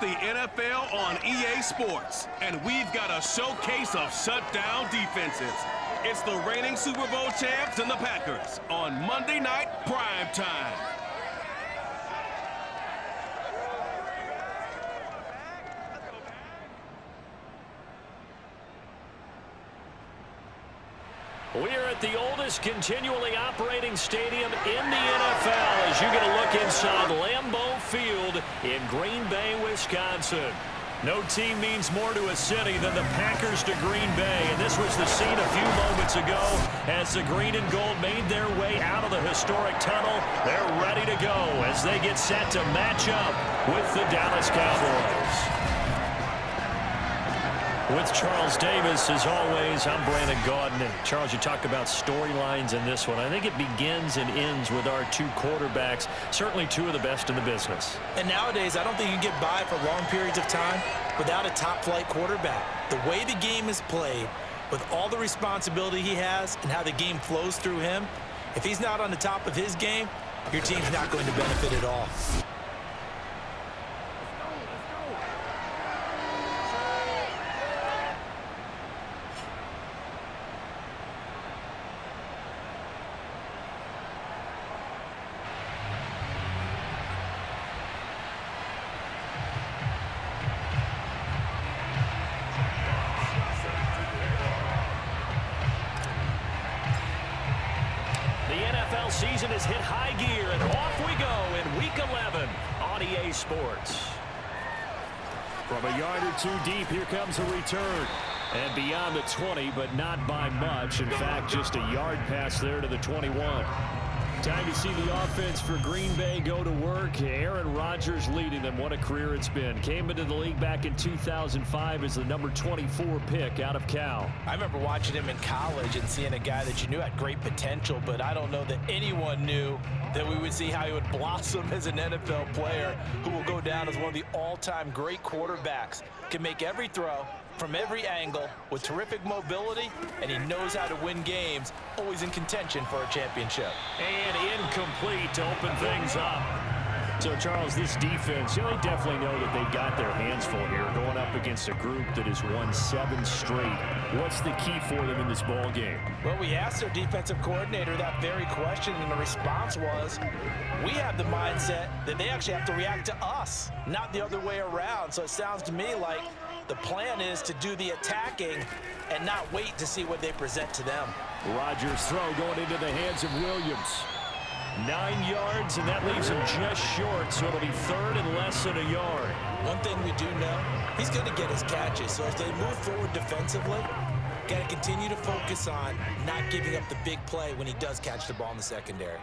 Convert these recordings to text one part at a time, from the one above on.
the NFL on EA Sports, and we've got a showcase of shutdown defenses. It's the reigning Super Bowl champs and the Packers on Monday Night Prime Time. We are at the oldest continually operating stadium in the NFL as you get a look inside Lambeau Field in Green Bay, Wisconsin. No team means more to a city than the Packers to Green Bay, and this was the scene a few moments ago as the green and gold made their way out of the historic tunnel. They're ready to go as they get set to match up with the Dallas Cowboys. With Charles Davis, as always, I'm Brandon Gaudin. And Charles, you talk about storylines in this one. I think it begins and ends with our two quarterbacks, certainly two of the best in the business. And nowadays, I don't think you can get by for long periods of time without a top-flight quarterback. The way the game is played, with all the responsibility he has and how the game flows through him, if he's not on the top of his game, your team's not going to benefit at all. Season has hit high gear, and off we go in Week 11 on EA Sports. From a yard or two deep, here comes a return. And beyond the 20, but not by much. In fact, just a yard pass there to the 21. Time to see the offense for Green Bay go to work. Aaron Rodgers leading them. What a career it's been. Came into the league back in 2005 as the number 24 pick out of Cal. I remember watching him in college and seeing a guy that you knew had great potential, but I don't know that anyone knew that we would see how he would blossom as an NFL player who will go down as one of the all-time great quarterbacks. Can make every throw from every angle with terrific mobility, and he knows how to win games, always in contention for a championship. And incomplete to open things up. So, Charles, this defense, they definitely know that they've got their hands full here, going up against a group that has won 7 straight. What's the key for them in this ball game? Well, we asked their defensive coordinator that very question, and the response was, we have the mindset that they actually have to react to us, not the other way around. So it sounds to me like the plan is to do the attacking and not wait to see what they present to them. Rodgers' throw going into the hands of Williams. 9 yards, and that leaves him just short, so it'll be third and less than a yard. One thing we do know, he's going to get his catches. So as they move forward defensively, got to continue to focus on not giving up the big play when he does catch the ball in the secondary.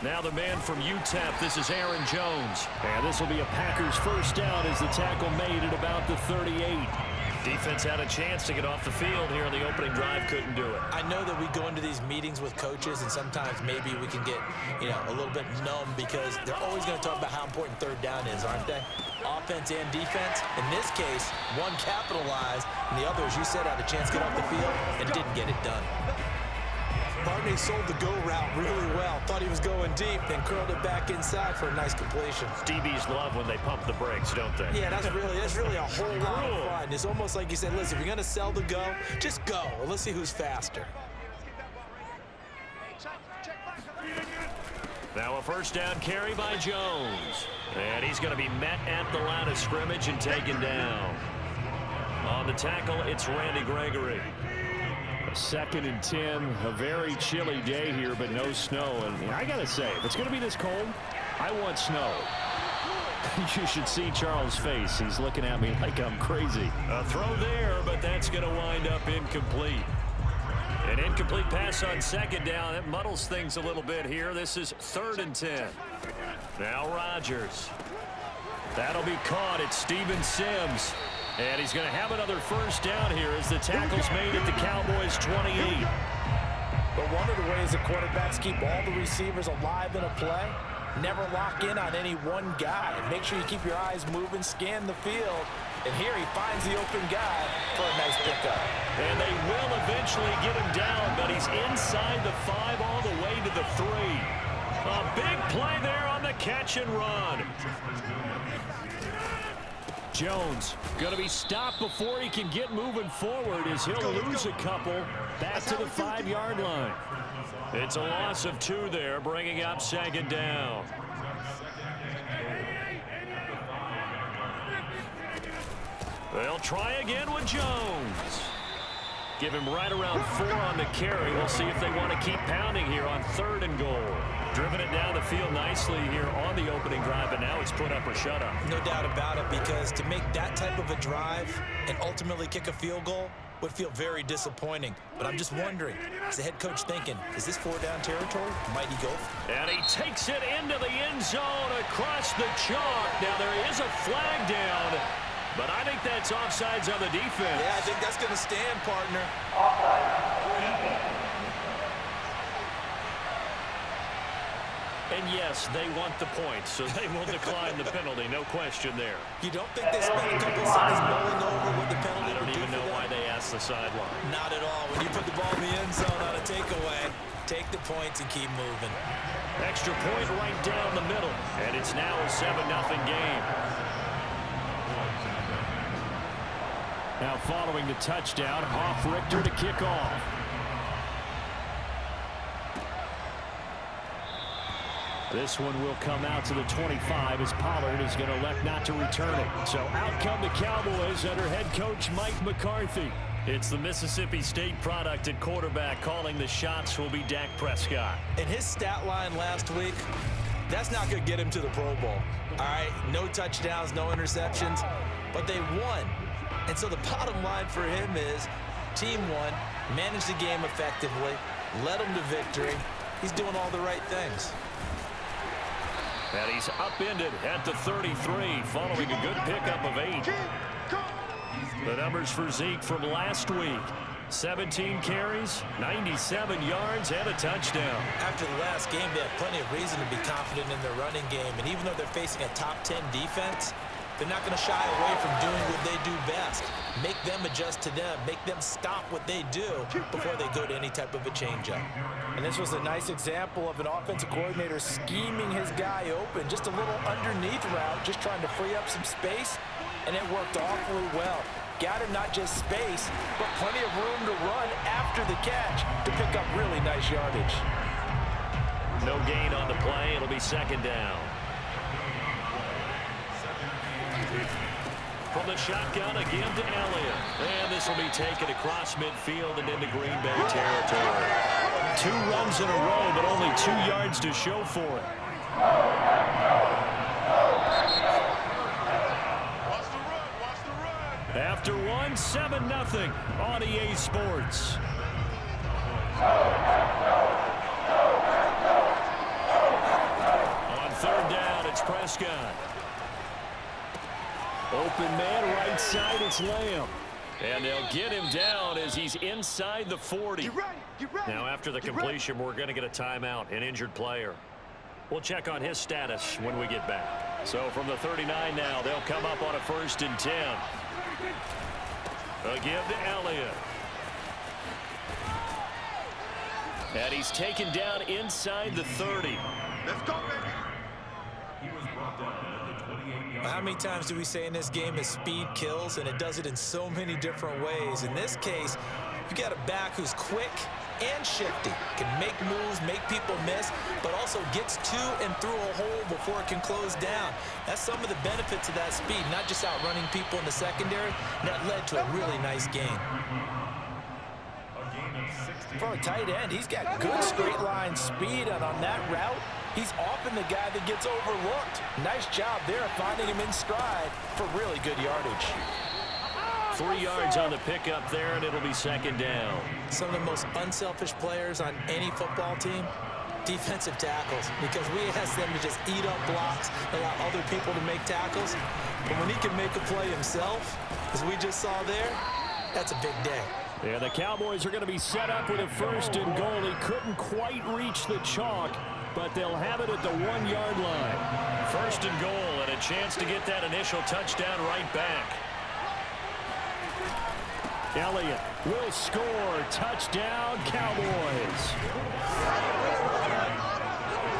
Now the man from UTEP, this is Aaron Jones. And this will be a Packers first down as the tackle made at about the 38. Defense had a chance to get off the field here in the opening drive, couldn't do it. I know that we go into these meetings with coaches, and sometimes maybe we can get, a little bit numb because they're always going to talk about how important third down is, aren't they? Offense and defense. In this case, one capitalized, and the other, as you said, had a chance to get off the field and didn't get it done. Barney sold the go route really well. Thought he was going deep, then curled it back inside for a nice completion. DBs love when they pump the brakes, don't they? Yeah, that's really a whole lot of fun. It's almost like you said, listen, if you're going to sell the go, just go. Let's see who's faster. Now a first down carry by Jones. And he's going to be met at the line of scrimmage and taken down. On the tackle, it's Randy Gregory. 2nd and 10, a very chilly day here, but no snow. And I got to say, if it's going to be this cold, I want snow. You should see Charles' face. He's looking at me like I'm crazy. A throw there, but that's going to wind up incomplete. An incomplete pass on 2nd down. That muddles things a little bit here. This is 3rd and 10. Now Rodgers. That'll be caught. It's Steven Sims. And he's going to have another first down here as the tackle's made at the Cowboys 28. But one of the ways the quarterbacks keep all the receivers alive in a play, never lock in on any one guy. Make sure you keep your eyes moving, scan the field. And here he finds the open guy for a nice pickup. And they will eventually get him down, but he's inside the 5 all the way gain to the 3. A big play there on the catch and run. Jones going to be stopped before he can get moving forward as he'll lose a couple back to the 5-yard line. It's a loss of 2 there, bringing up 2nd down. They'll try again with Jones. Give him right around 4 on the carry. We'll see if they want to keep pounding here on 3rd and goal. Driven it down the field nicely here on the opening drive, but now it's put up or shut up. No doubt about it, because to make that type of a drive and ultimately kick a field goal would feel very disappointing. But I'm just wondering, is the head coach thinking, is this 4-down territory? Might he go? And he takes it into the end zone across the chalk. Now there is a flag down, but I think that's offsides on the defense. Yeah, I think that's going to stand, partner. And yes, they want the points, so they will decline the penalty. No question there. You don't think they spent a couple seconds mulling over what the penalty I don't would do even know for why them? they asked the sideline. Not at all. When you put the ball in the end zone on a takeaway, take the points and keep moving. Extra point right down the middle, and it's now a 7-0 game. Now following the touchdown, Hoff-Richter to kick off. This one will come out to the 25 as Pollard is going to elect not to return it. So out come the Cowboys under head coach Mike McCarthy. It's the Mississippi State product at quarterback. Calling the shots will be Dak Prescott. And his stat line last week, that's not going to get him to the Pro Bowl. All right, no touchdowns, no interceptions, but they won. And so the bottom line for him is team won, managed the game effectively, led them to victory. He's doing all the right things. And he's upended at the 33 following a good pickup of 8. The numbers for Zeke from last week: 17 carries, 97 yards, and a touchdown. After the last game, they have plenty of reason to be confident in their running game. And even though they're facing a top 10 defense, they're not going to shy away from doing what they do best. Make them adjust to them. Make them stop what they do before they go to any type of a changeup. And this was a nice example of an offensive coordinator scheming his guy open. Just a little underneath route, just trying to free up some space, and it worked awfully well. Got him not just space, but plenty of room to run after the catch to pick up really nice yardage. No gain on the play. It'll be 2nd down. From the shotgun again to Elliott. And this will be taken across midfield and into Green Bay territory. 2 runs in a row, but only 2 yards to show for it. After one, 7-0 on EA Sports. On 3rd down, it's Prescott. Open man, right side, it's Lamb. And they'll get him down as he's inside the 40. Now, after the completion, we're going to get a timeout, an injured player. We'll check on his status when we get back. So from the 39 now, they'll come up on a 1st and 10. A give to Elliott. And he's taken down inside the 30. Let's go, baby. How many times do we say in this game that speed kills, and it does it in so many different ways? In this case, you got a back who's quick and shifty, can make moves, make people miss, but also gets to and through a hole before it can close down. That's some of the benefits of that speed, not just outrunning people in the secondary. That led to a really nice gain. For a tight end, he's got good straight line speed, and on that route, he's often the guy that gets overlooked. Nice job there finding him in stride for really good yardage. 3 yards on the pickup there, and it'll be 2nd down. Some of the most unselfish players on any football team, defensive tackles, because we ask them to just eat up blocks, allow other people to make tackles. But when he can make a play himself, as we just saw there, that's a big day. Yeah, the Cowboys are going to be set up with a 1st and goal. He couldn't quite reach the chalk, but they'll have it at the 1-yard line. 1st and goal, and a chance to get that initial touchdown right back. Elliott will score. Touchdown, Cowboys.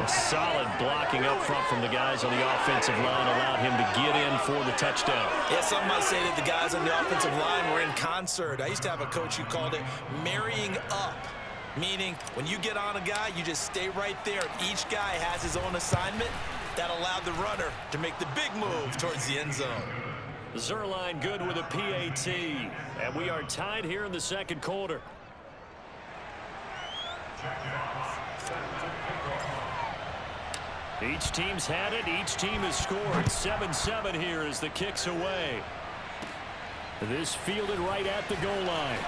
Solid blocking up front from the guys on the offensive line allowed him to get in for the touchdown. Yeah, some might say that the guys on the offensive line were in concert. I used to have a coach who called it marrying up, meaning when you get on a guy, you just stay right there. Each guy has his own assignment. That allowed the runner to make the big move towards the end zone. Zerline good with a PAT, and we are tied here in the second quarter. Each team's had it. Each team has scored. 7-7 here as the kick's away. This fielded right at the goal line.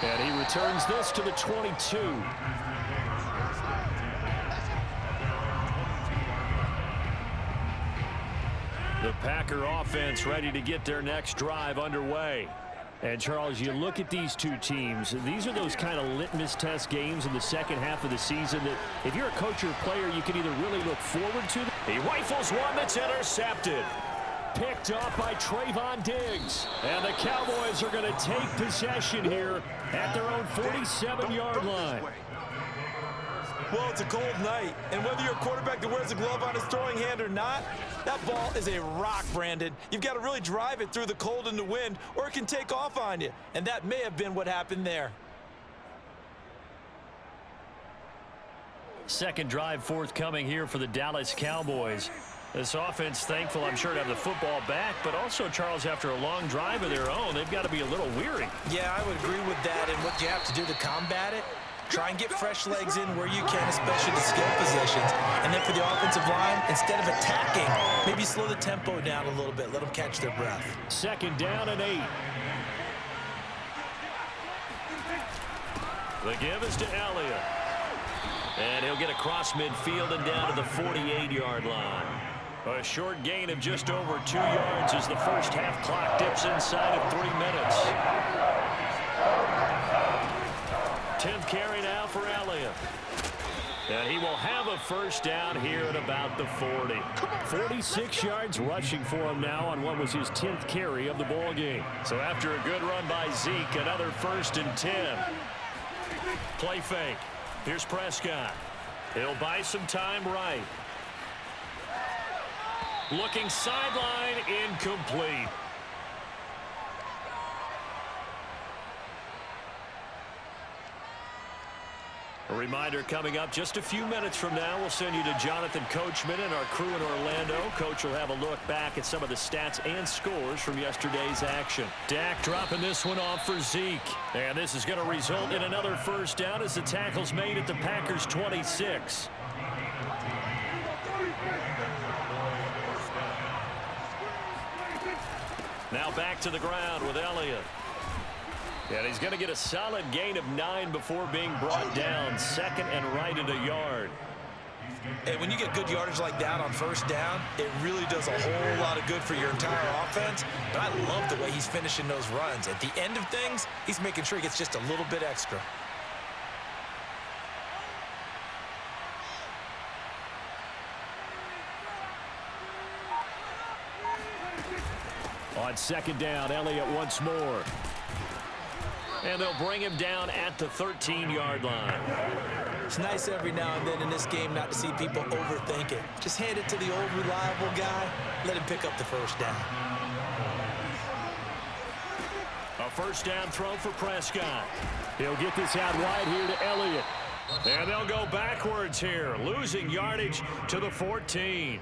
And he returns this to the 22. The Packer offense ready to get their next drive underway. And, Charles, you look at these two teams, these are those kind of litmus test games in the second half of the season that if you're a coach or a player, you can either really look forward to. He rifles one that's intercepted. Picked off by Trayvon Diggs. And the Cowboys are going to take possession here at their own 47-yard line. Well, it's a cold night, and whether you're a quarterback that wears a glove on his throwing hand or not, that ball is a rock, Brandon. You've got to really drive it through the cold and the wind, or it can take off on you, and that may have been what happened there. Second drive forthcoming here for the Dallas Cowboys. This offense thankful, I'm sure, to have the football back, but also, Charles, after a long drive of their own, they've got to be a little weary. Yeah, I would agree with that, and what you have to do to combat it, try and get fresh legs in where you can, especially the skill positions. And then for the offensive line, instead of attacking, maybe slow the tempo down a little bit. Let them catch their breath. Second down and 8. The give is to Elliott. And he'll get across midfield and down to the 48-yard line. A short gain of just over 2 yards as the first half clock dips inside of 3 minutes. 10th carry now for Elliott. And he will have a first down here at about the 40. 46 yards rushing for him now on what was his 10th carry of the ball game. So after a good run by Zeke, another 1st and 10. Play fake. Here's Prescott. He'll buy some time right. Looking sideline, incomplete. A reminder coming up just a few minutes from now, we'll send you to Jonathan Coachman and our crew in Orlando. Coach will have a look back at some of the stats and scores from yesterday's action. Dak dropping this one off for Zeke. And this is going to result in another first down as the tackle's made at the Packers' 26. Now back to the ground with Elliott. And he's going to get a solid gain of 9 before being brought down. Second and right at a yard. And when you get good yardage like that on first down, it really does a whole lot of good for your entire offense. But I love the way he's finishing those runs. At the end of things, he's making sure he gets just a little bit extra. On second down, Elliott once more. And they'll bring him down at the 13-yard line. It's nice every now and then in this game not to see people overthink it. Just hand it to the old reliable guy. Let him pick up the first down. A first down throw for Prescott. He'll get this out wide here to Elliott. And they'll go backwards here, losing yardage to the 14.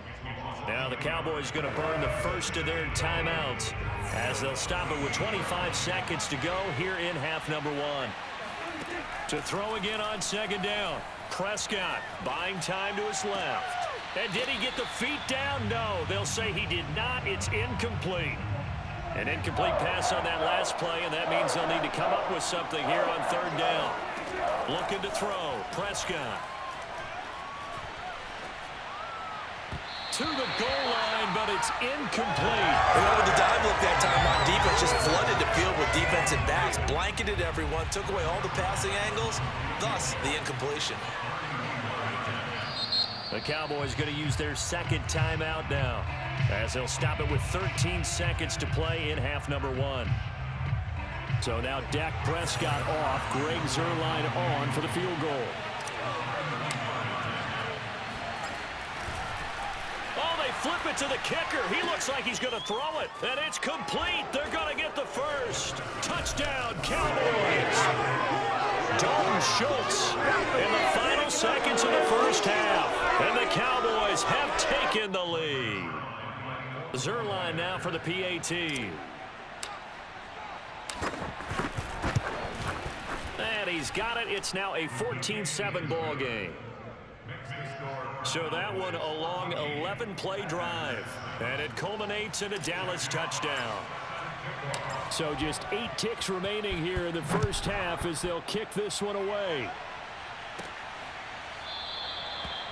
Now the Cowboys going to burn the first of their timeouts as they'll stop it with 25 seconds to go here in half number 1. To throw again on second down. Prescott buying time to his left. And did he get the feet down? No, they'll say he did not. It's incomplete. An incomplete pass on that last play, and that means they'll need to come up with something here on third down. Looking to throw. Prescott. To the goal line, but it's incomplete. They went with the dive look that time on defense. Just flooded the field with defensive backs, blanketed everyone, took away all the passing angles, thus the incompletion. The Cowboys going to use their second timeout now as they'll stop it with 13 seconds to play in half number 1. So now Dak Prescott off, Greg Zuerlein on for the field goal. flip it to the kicker. He looks like he's going to throw it, and it's complete. They're going to get the first. Touchdown, Cowboys. Dalton Schultz in the final seconds of the first half, and the Cowboys have taken the lead. Zerline now for the PAT. And he's got it. It's now a 14-7 ball game. So that one a long 11-play drive, and it culminates in a Dallas touchdown. So just 8 ticks remaining here in the first half as they'll kick this one away.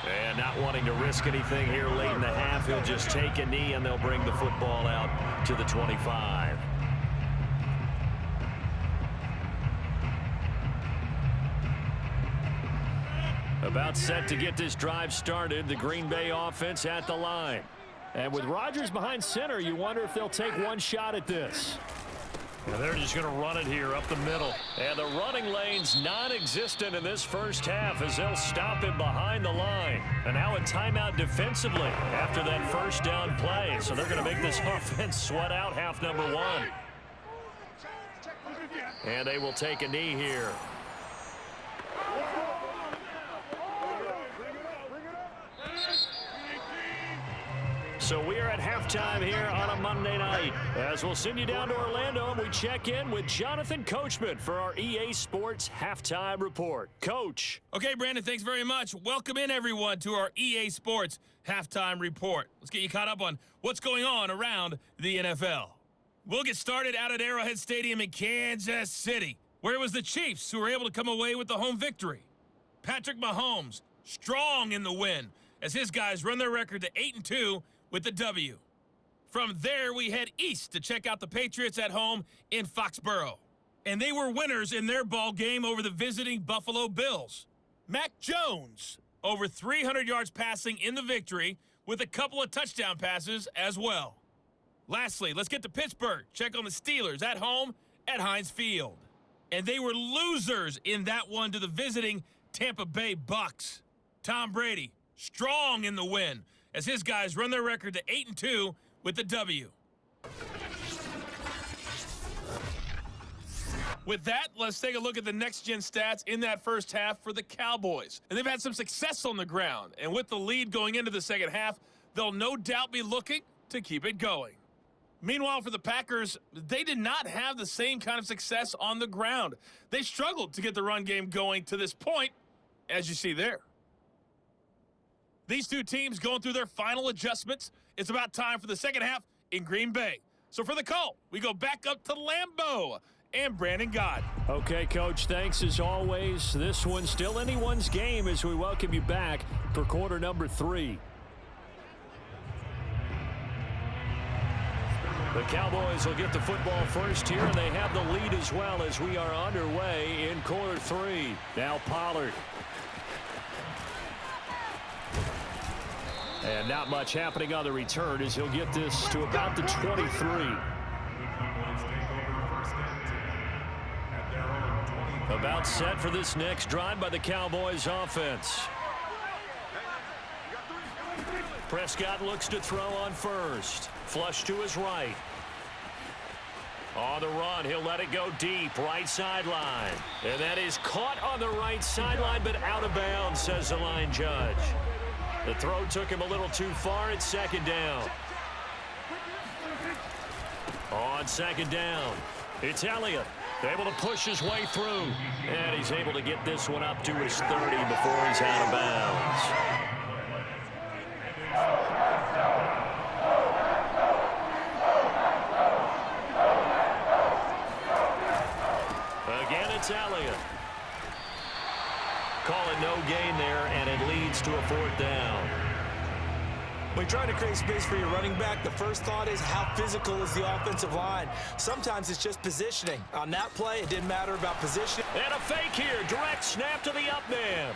And not wanting to risk anything here late in the half, he'll just take a knee, and they'll bring the football out to the 25. About set to get this drive started, the Green Bay offense at the line. And with Rodgers behind center, you wonder if they'll take one shot at this. And they're just going to run it here up the middle. And the running lane's non-existent in this first half as they'll stop him behind the line. And now a timeout defensively after that first down play. So they're going to make this offense sweat out half number 1. And they will take a knee here. So we are at halftime here on a Monday night. As we'll send you down to Orlando, and we check in with Jonathan Coachman for our EA Sports Halftime Report. Coach. Okay, Brandon, thanks very much. Welcome in, everyone, to our EA Sports Halftime Report. Let's get you caught up on what's going on around the NFL. We'll get started out at Arrowhead Stadium in Kansas City, where it was the Chiefs who were able to come away with the home victory. Patrick Mahomes, strong in the win, as his guys run their record to 8-2 with the W. From there, we head east to check out the Patriots at home in Foxborough. And they were winners in their ball game over the visiting Buffalo Bills. Mac Jones, over 300 yards passing in the victory with a couple of touchdown passes as well. Lastly, let's get to Pittsburgh. Check on the Steelers at home at Heinz Field. And they were losers in that one to the visiting Tampa Bay Bucks. Tom Brady, strong in the win, as his guys run their record to 8-2 with the W. With that, let's take a look at the next-gen stats in that first half for the Cowboys. And they've had some success on the ground. And with the lead going into the second half, they'll no doubt be looking to keep it going. Meanwhile, for the Packers, they did not have the same kind of success on the ground. They struggled to get the run game going to this point, as you see there. These two teams going through their final adjustments. It's about time for the second half in Green Bay. So for the call, we go back up to Lambeau and Brandon Gott. Okay, Coach, thanks as always. This one's still anyone's game as we welcome you back for quarter number 3. The Cowboys will get the football first here, and they have the lead as well as we are underway in quarter 3. Now Pollard. And not much happening on the return as he'll get this to about the 23. About set for this next drive by the Cowboys offense. Prescott looks to throw on first. Flush to his right. On the run, he'll let it go deep, right sideline. And that is caught on the right sideline, but out of bounds, says the line judge. The throw took him a little too far. It's second down. On second down, it's Elliott. Able to push his way through. And he's able to get this one up to his 30 before he's out of bounds. Again, it's Elliott. Call it no gain there, and it leads to a fourth down. When you're trying to create space for your running back, the first thought is how physical is the offensive line. Sometimes it's just positioning. On that play, it didn't matter about positioning. And a fake here. Direct snap to the up man.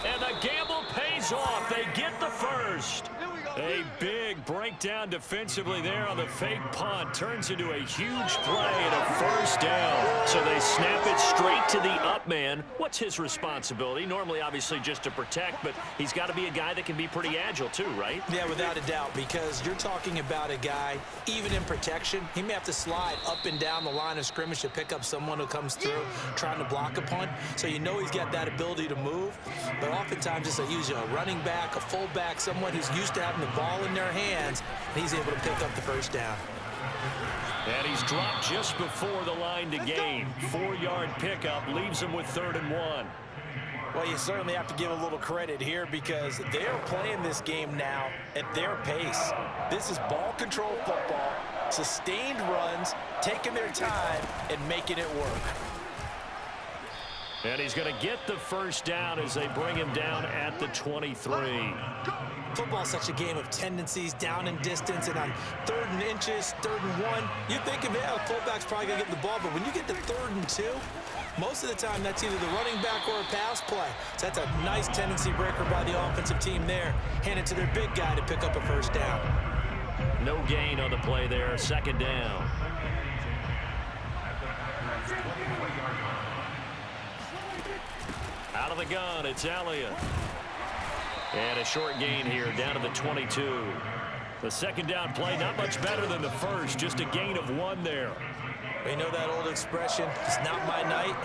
And the gamble pays off. They get the first. A big breakdown defensively there on the fake punt. Turns into a huge play and a first down. So they snap it straight to the up man. What's his responsibility? Normally, obviously, just to protect, but he's got to be a guy that can be pretty agile too, right? Yeah, without a doubt, because you're talking about a guy, even in protection, he may have to slide up and down the line of scrimmage to pick up someone who comes through trying to block a punt. So you know he's got that ability to move, but oftentimes it's usually a running back, a fullback, someone who's used to having the ball in their hands, and he's able to pick up the first down. And he's dropped just before the line to gain. 4-yard pickup leaves him with 3rd and 1. Well, you certainly have to give a little credit here because they're playing this game now at their pace. This is ball control football, sustained runs, taking their time, and making it work. And he's going to get the first down as they bring him down at the 23. Football's such a game of tendencies, down and distance, and on 3rd and inches, 3rd and 1, you think of, yeah, the fullback's probably going to get the ball, but when you get to 3rd and 2, most of the time that's either the running back or a pass play. So that's a nice tendency breaker by the offensive team there. Hand it to their big guy to pick up a first down. No gain on the play there, 2nd down. Out of the gun, it's Elliott. And a short gain here, down to the 22. The 2nd down play, not much better than the first, just a gain of 1 there. You know that old expression, it's not my night?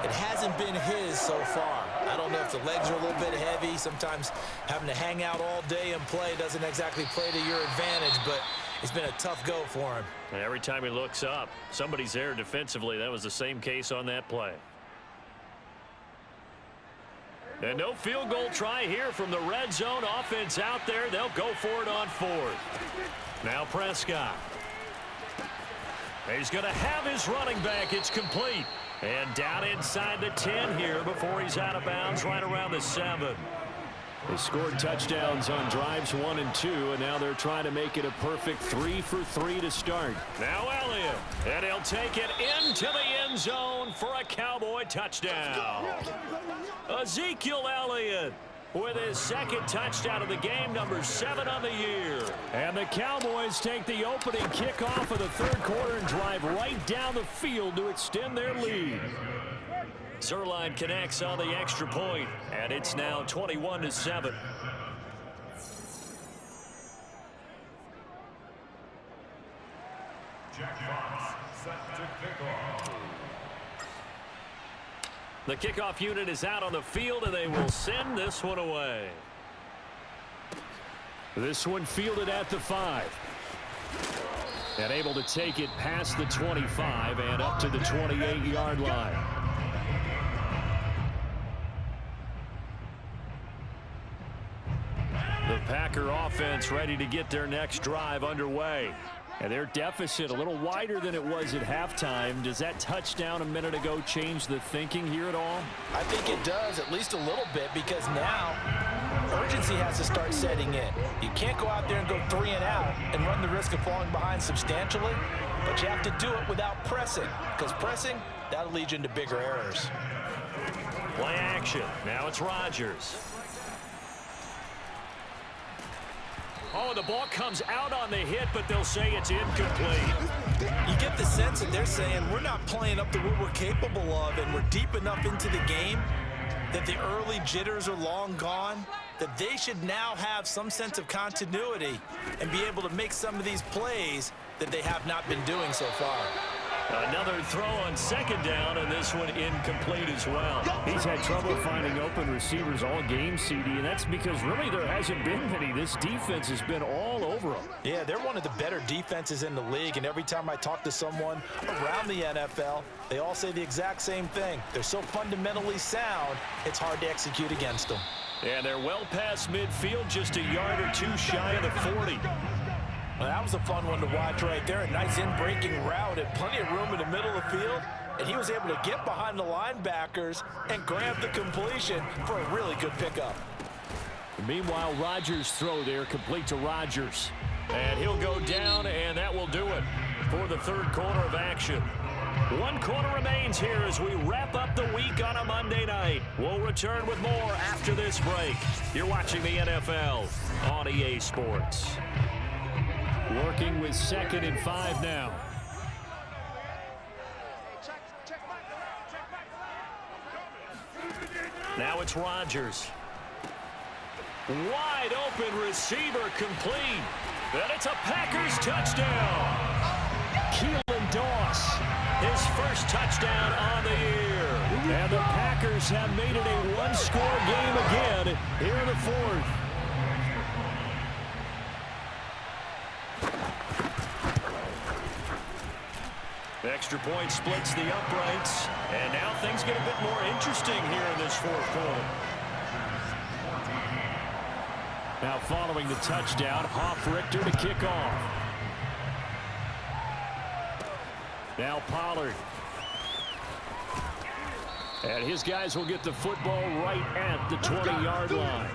It hasn't been his so far. I don't know if the legs are a little bit heavy. Sometimes having to hang out all day and play doesn't exactly play to your advantage, but it's been a tough go for him. And every time he looks up, somebody's there defensively. That was the same case on that play. And no field goal try here from the red zone. Offense out there. They'll go for it on 4th. Now Prescott. He's going to have his running back. It's complete. And down inside the 10 here before he's out of bounds right around the 7. They scored touchdowns on drives 1 and 2, and now they're trying to make it a perfect 3 for 3 to start. Now Elliott, and he'll take it into the end zone for a Cowboy touchdown. Ezekiel Elliott with his 2nd touchdown of the game, number 7 on the year. And the Cowboys take the opening kickoff of the 3rd quarter and drive right down the field to extend their lead. Zerline connects on the extra point, and it's now 21-7. The kickoff unit is out on the field, and they will send this one away. This one fielded at the 5. And able to take it past the 25 and up to the 28-yard line. The Packer offense ready to get their next drive underway. And their deficit a little wider than it was at halftime. Does that touchdown a minute ago change the thinking here at all? I think it does, at least a little bit, because now urgency has to start setting in. You can't go out there and go 3 and out and run the risk of falling behind substantially, but you have to do it without pressing, because pressing, that'll lead you into bigger errors. Play action. Now it's Rodgers. Oh, the ball comes out on the hit, but they'll say it's incomplete. You get the sense that they're saying we're not playing up to what we're capable of, and we're deep enough into the game that the early jitters are long gone, that they should now have some sense of continuity and be able to make some of these plays that they have not been doing so far. Another throw on 2nd down, and this one incomplete as well. He's had trouble finding open receivers all game, CD, and that's because really there hasn't been many. This defense has been all over them. Yeah, they're one of the better defenses in the league, and every time I talk to someone around the NFL, they all say the exact same thing. They're so fundamentally sound, it's hard to execute against them. And they're well past midfield, just a yard or 2 shy of the 40. Well, that was a fun one to watch right there. A nice in-breaking route and plenty of room in the middle of the field. And he was able to get behind the linebackers and grab the completion for a really good pickup. Meanwhile, Rodgers' throw there complete to Rodgers. And he'll go down, and that will do it for the 3rd quarter of action. One quarter remains here as we wrap up the week on a Monday night. We'll return with more after this break. You're watching the NFL on EA Sports. Working with 2nd and 5 now. Now it's Rodgers. Wide open receiver complete. And it's a Packers touchdown. Keelan Doss, His first touchdown on the year. and the Packers have made it a one-score game again here in the 4th. Extra point splits the uprights. And now things get a bit more interesting here in this 4th quarter. Now following the touchdown, Richter to kick off. Now Pollard. And his guys will get the football right at the 20-yard line.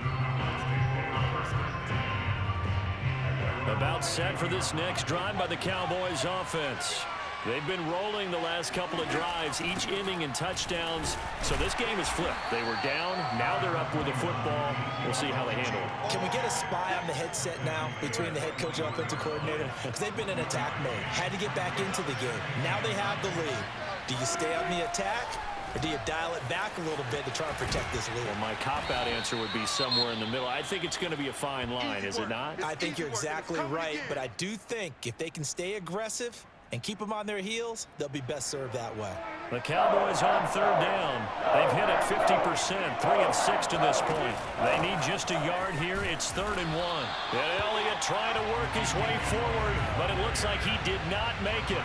About set for this next drive by the Cowboys offense. They've been rolling the last couple of drives, each inning in touchdowns. So this game is flipped. They were down. Now they're up with the football. We'll see how they handle it. Can we get a spy on the headset now between the head coach and offensive coordinator? Because they've been in attack mode. Had to get back into the game. Now they have the lead. Do you stay on the attack, or do you dial it back a little bit to try and protect this lead? Well, my cop-out answer would be somewhere in the middle. I think it's going to be a fine line, is it not? I think you're exactly right, but I do think if they can stay aggressive and keep them on their heels, they'll be best served that way. The Cowboys on 3rd down. They've hit it 50%, 3 of 6 to this point. They need just a yard here. It's 3rd and 1. And Elliott trying to work his way forward, but it looks like he did not make it.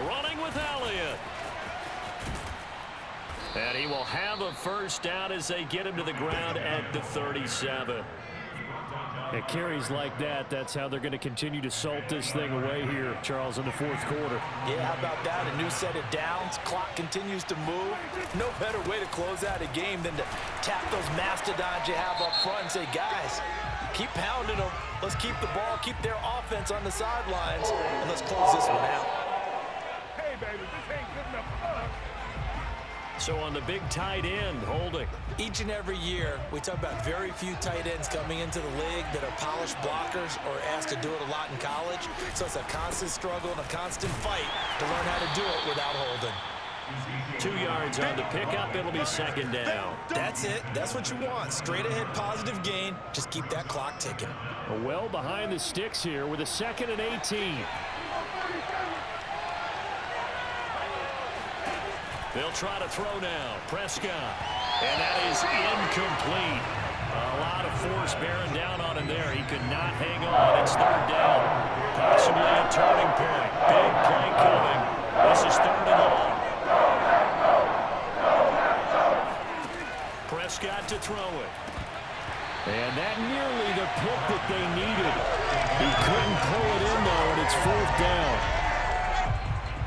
Running with Elliott. And he will have a first down as they get him to the ground at the 37. At carries like that, that's how they're going to continue to salt this thing away here, Charles, in the 4th quarter. Yeah, how about that? A new set of downs. Clock continues to move. No better way to close out a game than to tap those mastodons you have up front and say, guys, keep pounding them. Let's keep the ball, keep their offense on the sidelines, and let's close this one out. Hey, baby, this ain't good enough for us. So on the big tight end, holding. Each and every year, we talk about very few tight ends coming into the league that are polished blockers or asked to do it a lot in college. So it's a constant struggle and a constant fight to learn how to do it without holding. 2 yards on the pickup. It'll be 2nd down. That's it. That's what you want. Straight ahead positive gain. Just keep that clock ticking. Well behind the sticks here with a 2nd and 18. They'll try to throw now. Prescott. And that is incomplete. A lot of force bearing down on him there. He could not hang on. It's 3rd down. Possibly a turning point. Big play coming. This is 3rd and long. Prescott to throw it. And that nearly the pick that they needed. He couldn't pull it in, though, and it's 4th down.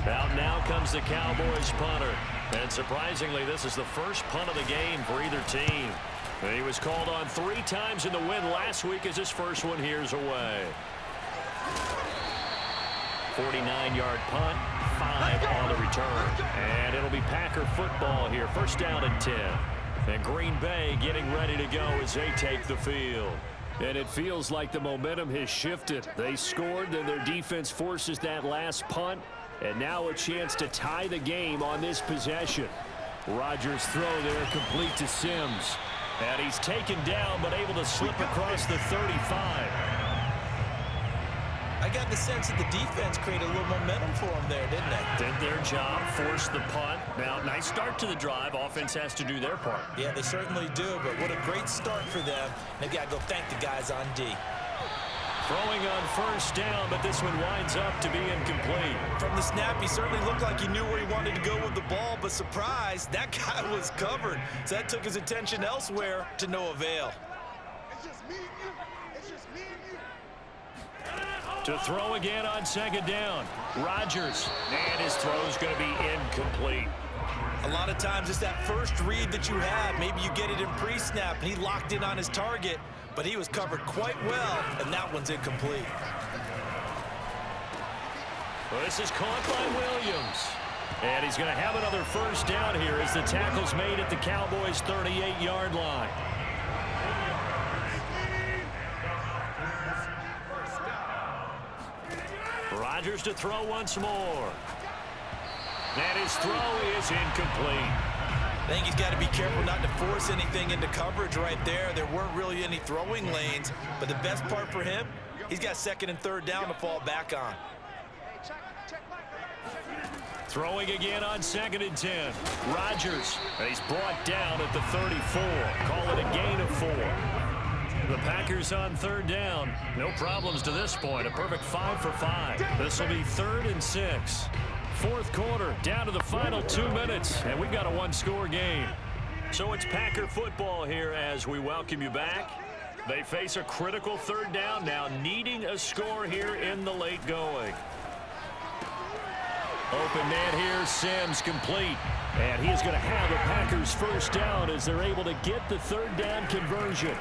Out now comes the Cowboys punter. And surprisingly, this is the first punt of the game for either team. And he was called on 3 times in the win last week as his first one here's away. 49-yard punt, 5 on the return. And it'll be Packer football here. First down and 10. And Green Bay getting ready to go as they take the field. And it feels like the momentum has shifted. They scored, then their defense forces that last punt. And now a chance to tie the game on this possession. Rodgers' throw there complete to Sims. And he's taken down but able to slip across the 35. I got the sense that the defense created a little momentum for them there, didn't they? Did their job, forced the punt. Now, nice start to the drive. Offense has to do their part. Yeah, they certainly do, but what a great start for them. They've got to go thank the guys on D. Throwing on first down, but this one winds up to be incomplete. From the snap, he certainly looked like he knew where he wanted to go with the ball, but surprise, that guy was covered. So that took his attention elsewhere to no avail. It's just me and you. It's just me and you. To throw again on 2nd down. Rodgers, and his throw's going to be incomplete. A lot of times it's that first read that you have. Maybe you get it in pre-snap, and he locked in on his target. but he was covered quite well, and that one's incomplete. Well, this is caught by Williams. And he's going to have another first down here as the tackle's made at the Cowboys' 38-yard line. Rodgers to throw once more. And his throw is incomplete. I think he's got to be careful not to force anything into coverage right there. There weren't really any throwing lanes, but the best part for him, he's got second and third down to fall back on. Throwing again on 2nd and 10. Rodgers, and he's brought down at the 34. Call it a gain of 4. The Packers on 3rd down. No problems to this point. A perfect 5 for 5. This will be 3rd and 6. 4th quarter, down to the final 2 minutes, and we've got a one-score game. So it's Packer football here as we welcome you back. They face a critical 3rd down now, needing a score here in the late going. Open man here, Sims complete. And he is going to have the Packers first down as they're able to get the 3rd down conversion.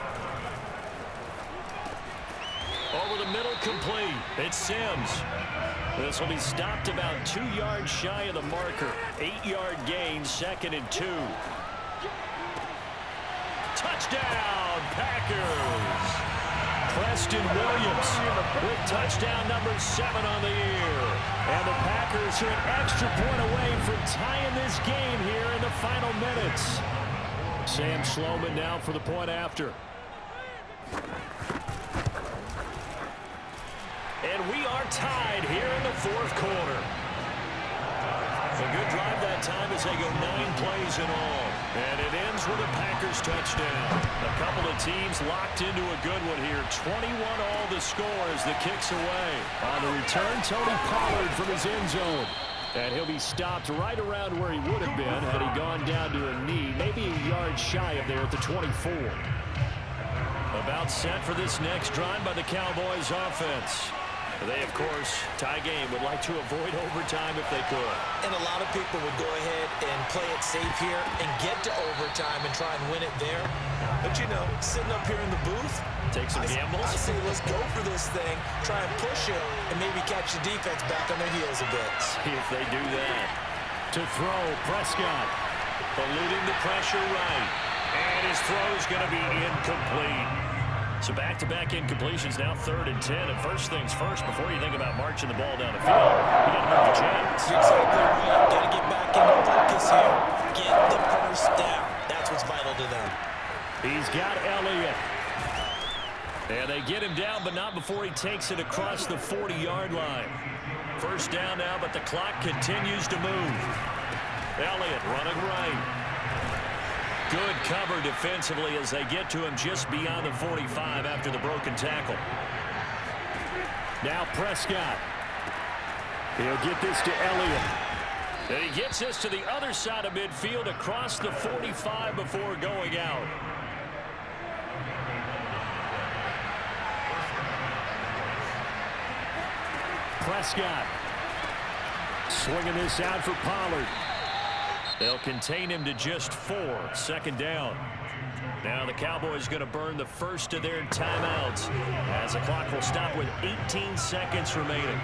Over the middle, complete. It's Sims. This will be stopped about 2 yards shy of the marker. 8-yard gain, 2nd and 2. Touchdown, Packers. Preston Williams with touchdown number 7 on the year. And the Packers are an extra point away from tying this game here in the final minutes. Sam Sloman now for the point after. And we are tied here in the 4th quarter. A good drive that time as they go 9 plays in all. And it ends with a Packers touchdown. A couple of teams locked into a good one here. 21-all the score as the kick's away. On the return, Tony Pollard from his end zone. And he'll be stopped right around where he would have been had he gone down to a knee, maybe a yard shy of there at the 24. About set for this next drive by the Cowboys offense. They, of course, tie game, would like to avoid overtime if they could. And a lot of people would go ahead and play it safe here and get to overtime and try and win it there. But, you know, sitting up here in the booth, take some gambles. I say let's go for this thing, try and push it, and maybe catch the defense back on their heels a bit. See if they do that. To throw, Prescott. Eluding the pressure right. And his throw's going to be incomplete. So back-to-back incompletions, now 3rd and 10. And first things first, before you think about marching the ball down the field, you got to move the chains. You're exactly right. Got to get back into focus here. Get the first down. That's what's vital to them. He's got Elliott. And they get him down, but not before he takes it across the 40-yard line. First down now, but the clock continues to move. Elliott running right. Good cover defensively as they get to him just beyond the 45 after the broken tackle. Now Prescott. He'll get this to Elliott. And he gets this to the other side of midfield across the 45 before going out. Prescott swinging this out for Pollard. They'll contain him to just 4. 2nd down. Now the Cowboys going to burn the first of their timeouts as the clock will stop with 18 seconds remaining.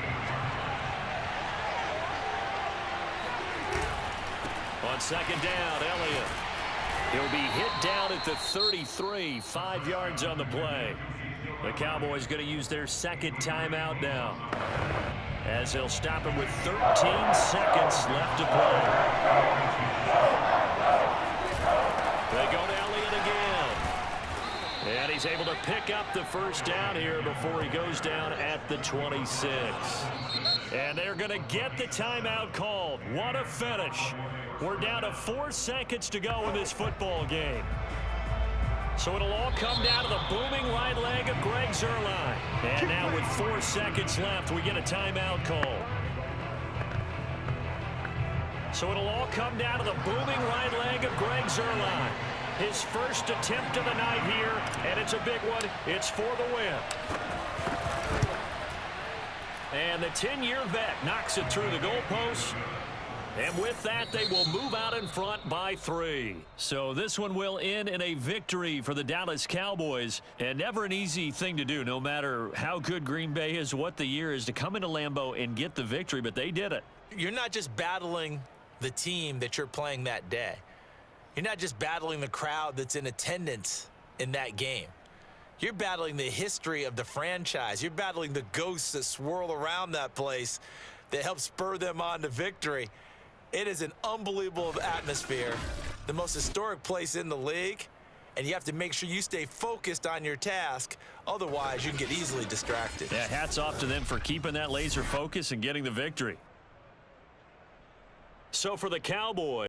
On 2nd down, Elliott. He'll be hit down at the 33, 5 yards on the play. The Cowboys going to use their 2nd timeout now, as they'll stop him with 13 seconds left to play. They go to Elliott again. And he's able to pick up the first down here before he goes down at the 26. And they're going to get the timeout called. What a finish. We're down to 4 seconds to go in this football game. So it'll all come down to the booming right leg of Greg Zuerlein. And now with 4 seconds left, we get a timeout call. So it'll all come down to the booming right leg of Greg Zuerlein. His first attempt of the night here, and it's a big one. It's for the win. And the 10-year vet knocks it through the goalpost. And with that, they will move out in front by 3. So this one will end in a victory for the Dallas Cowboys. And never an easy thing to do, no matter how good Green Bay is, what the year is, to come into Lambeau and get the victory. But they did it. You're not just battling the team that you're playing that day. You're not just battling the crowd that's in attendance in that game. You're battling the history of the franchise. You're battling the ghosts that swirl around that place that help spur them on to victory. It is an unbelievable atmosphere, the most historic place in the league, and you have to make sure you stay focused on your task. Otherwise, you can get easily distracted. Yeah, hats off to them for keeping that laser focus and getting the victory. So for the Cowboys,